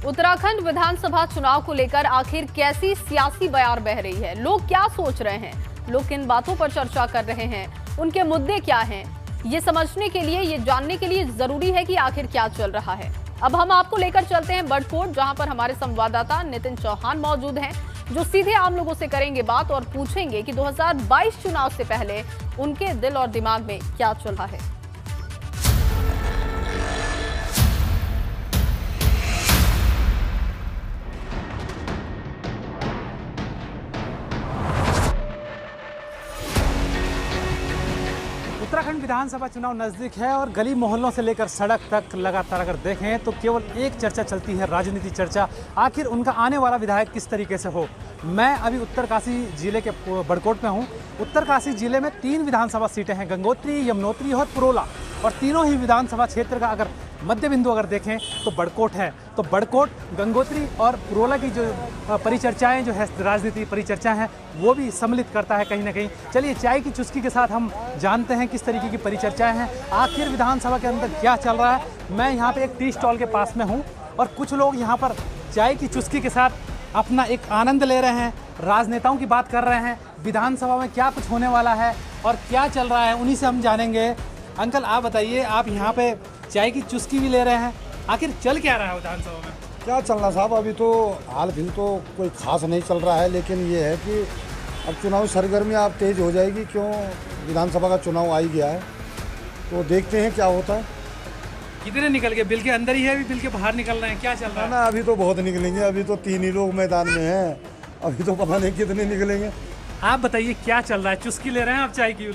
उत्तराखंड विधानसभा चुनाव को लेकर आखिर कैसी सियासी बयार बह रही है? लोग क्या सोच रहे हैं? लोग किन बातों पर चर्चा कर रहे हैं? उनके मुद्दे क्या हैं? ये समझने के लिए, ये जानने के लिए जरूरी है कि आखिर क्या चल रहा है। अब हम आपको लेकर चलते हैं बड़कोट, जहां पर हमारे संवाददाता नितिन चौहान मौजूद हैं, जो सीधे आम लोगों से करेंगे बात और पूछेंगे कि 2022 चुनाव से पहले उनके दिल और दिमाग में क्या चल रहा है। उत्तराखंड विधानसभा चुनाव नज़दीक है और गली मोहल्लों से लेकर सड़क तक लगातार अगर देखें तो केवल एक चर्चा चलती है, राजनीति चर्चा। आखिर उनका आने वाला विधायक किस तरीके से हो। मैं अभी उत्तरकाशी जिले के बड़कोट में हूँ। उत्तरकाशी जिले में 3 विधानसभा सीटें हैं, गंगोत्री, यमुनोत्री और पुरोला, और तीनों ही विधानसभा क्षेत्र का अगर मध्य बिंदु अगर देखें तो बड़कोट है। तो बड़कोट, गंगोत्री और पुरोला की जो परिचर्चाएं जो है, राजनीति परिचर्चा हैं, वो भी सम्मिलित करता है कहीं ना कहीं। चलिए चाय की चुस्की के साथ हम जानते हैं किस तरीके की परिचर्चाएं हैं, आखिर विधानसभा के अंदर क्या चल रहा है। मैं यहाँ पे एक टी स्टॉल के पास में हूँ और कुछ लोग यहाँ पर चाय की चुस्की के साथ अपना एक आनंद ले रहे हैं, राजनेताओं की बात कर रहे हैं, विधानसभा में क्या कुछ होने वाला है और क्या चल रहा है, उन्हीं से हम जानेंगे। अंकल आप बताइए, आप यहाँ पे चाय की चुस्की भी ले रहे हैं, आखिर चल क्या रहा है विधानसभा में? क्या चल रहा साहब, अभी तो हाल फिल तो कोई खास नहीं चल रहा है, लेकिन ये है कि अब चुनाव सरगर्मी आप तेज़ हो जाएगी। क्यों, विधानसभा का चुनाव आ ही गया है, तो देखते हैं क्या होता है। कितने निकल गए? बिल के अंदर ही है, अभी बिल के बाहर निकल रहे हैं, क्या चल रहा है? ना, अभी तो बहुत निकलेंगे, अभी तो 3 ही लोग मैदान में हैं, अभी तो पता नहीं कितने निकलेंगे। आप बताइए क्या चल रहा है? चुस्की ले रहे हैं आप चाय की?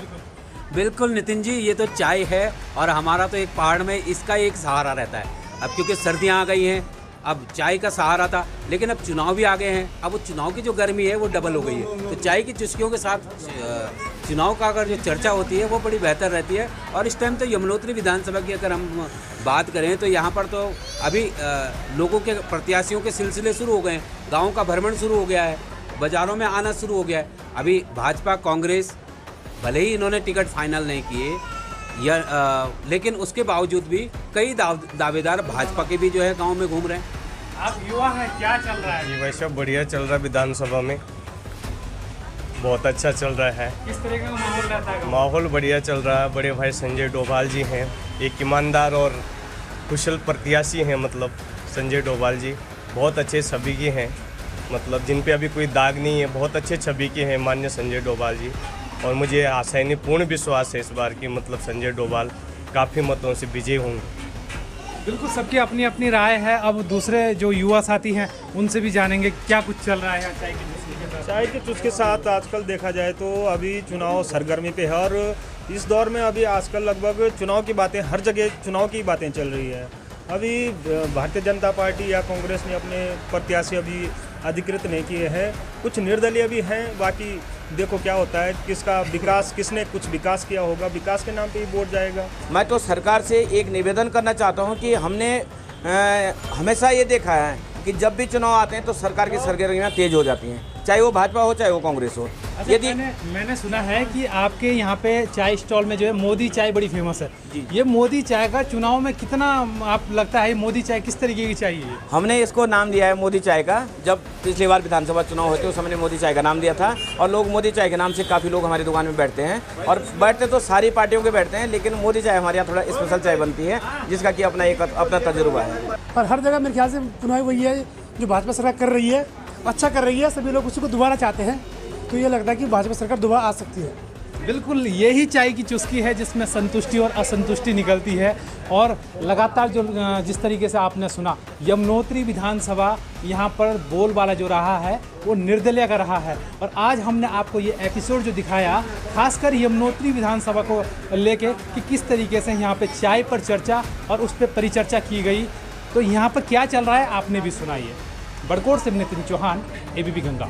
बिल्कुल नितिन जी, ये तो चाय है और हमारा तो एक पहाड़ में इसका एक सहारा रहता है। अब क्योंकि सर्दियाँ आ गई हैं, अब चाय का सहारा था, लेकिन अब चुनाव भी आ गए हैं, अब वो चुनाव की जो गर्मी है वो डबल हो गई है। तो चाय की चुस्कियों के साथ चुनाव का अगर जो चर्चा होती है वो बड़ी बेहतर रहती है। और इस टाइम तो यमुनोत्री विधानसभा की अगर हम बात करें तो यहाँ पर तो अभी लोगों के प्रत्याशियों के सिलसिले शुरू हो गए हैं, गाँव का भ्रमण शुरू हो गया है, बाज़ारों में आना शुरू हो गया है। अभी भाजपा कांग्रेस भले ही इन्होंने टिकट फाइनल नहीं किए लेकिन उसके बावजूद भी कई दावेदार भाजपा के भी जो है गांव में घूम रहे हैं। आप युवा हैं, क्या चल रहा है? ये वैसे बढ़िया चल रहा है, विधानसभा में बहुत अच्छा चल रहा है। किस तरह का माहौल रहता है? माहौल बढ़िया चल रहा है। बड़े भाई संजय डोभाल जी हैं, एक ईमानदार और कुशल प्रत्याशी हैं। मतलब संजय डोभाल जी बहुत अच्छे छवि के हैं, मतलब जिन पे अभी कोई दाग नहीं है, बहुत अच्छे छवि के हैं माननीय संजय डोभाल जी। और मुझे आशाएं पूर्ण विश्वास है इस बार की, मतलब संजय डोभाल काफ़ी मतों से विजयी होंगे। बिल्कुल, सबकी अपनी अपनी राय है। अब दूसरे जो युवा साथी हैं उनसे भी जानेंगे क्या कुछ चल रहा है चाय की चुस्की के साथ। चाय की चुस्की के साथ आजकल देखा जाए तो अभी चुनाव सरगर्मी पे है और इस दौर में अभी आजकल लगभग चुनाव की बातें, हर जगह चुनाव की बातें चल रही है। अभी भारतीय जनता पार्टी या कांग्रेस ने अपने प्रत्याशी अभी अधिकृत नहीं किए हैं, कुछ निर्दलीय भी हैं। बाकी देखो क्या होता है, किसका विकास, किसने कुछ विकास किया होगा, विकास के नाम पे ही वोट जाएगा। मैं तो सरकार से एक निवेदन करना चाहता हूं कि हमने हमेशा ये देखा है कि जब भी चुनाव आते हैं तो सरकार की सरगर्मियां तेज हो जाती हैं, चाहे वो भाजपा हो चाहे वो कांग्रेस हो। अच्छा, यदि मैंने सुना है कि आपके यहाँ पे चाय स्टॉल में जो है मोदी चाय बड़ी फेमस है। ये मोदी चाय का चुनाव में कितना आप लगता है, मोदी चाय किस तरीके की चाहिए? हमने इसको नाम दिया है मोदी चाय का। जब पिछली बार विधानसभा चुनाव होते उस समय मोदी चाय का नाम दिया था और लोग मोदी चाय के नाम से काफ़ी लोग हमारी दुकान में बैठते हैं, और बैठते तो सारी पार्टियों के बैठते हैं, लेकिन मोदी चाय हमारे यहाँ थोड़ा स्पेशल चाय बनती है, जिसका कि अपना तजुर्बा है। और हर जगह मेरे ख्याल से चुनाव वही है जो भाजपा सरकार कर रही है, अच्छा कर रही है, सभी लोग उसी को दोबारा चाहते हैं, तो ये लगता है कि भाजपा सरकार दोबारा आ सकती है। बिल्कुल, यही चाय की चुस्की है जिसमें संतुष्टि और असंतुष्टि निकलती है। और लगातार जो जिस तरीके से आपने सुना, यमुनोत्री विधानसभा यहाँ पर बोलबाला जो रहा है वो निर्दलीय का रहा है। और आज हमने आपको ये एपिसोड जो दिखाया, खासकर यमुनोत्री विधानसभा को लेके कि किस तरीके से यहाँ पे चाय पर चर्चा और उस पर परिचर्चा की गई। तो यहाँ पर क्या चल रहा है आपने भी सुनाइए। बड़कोट से नितिन चौहान, ABP गंगा।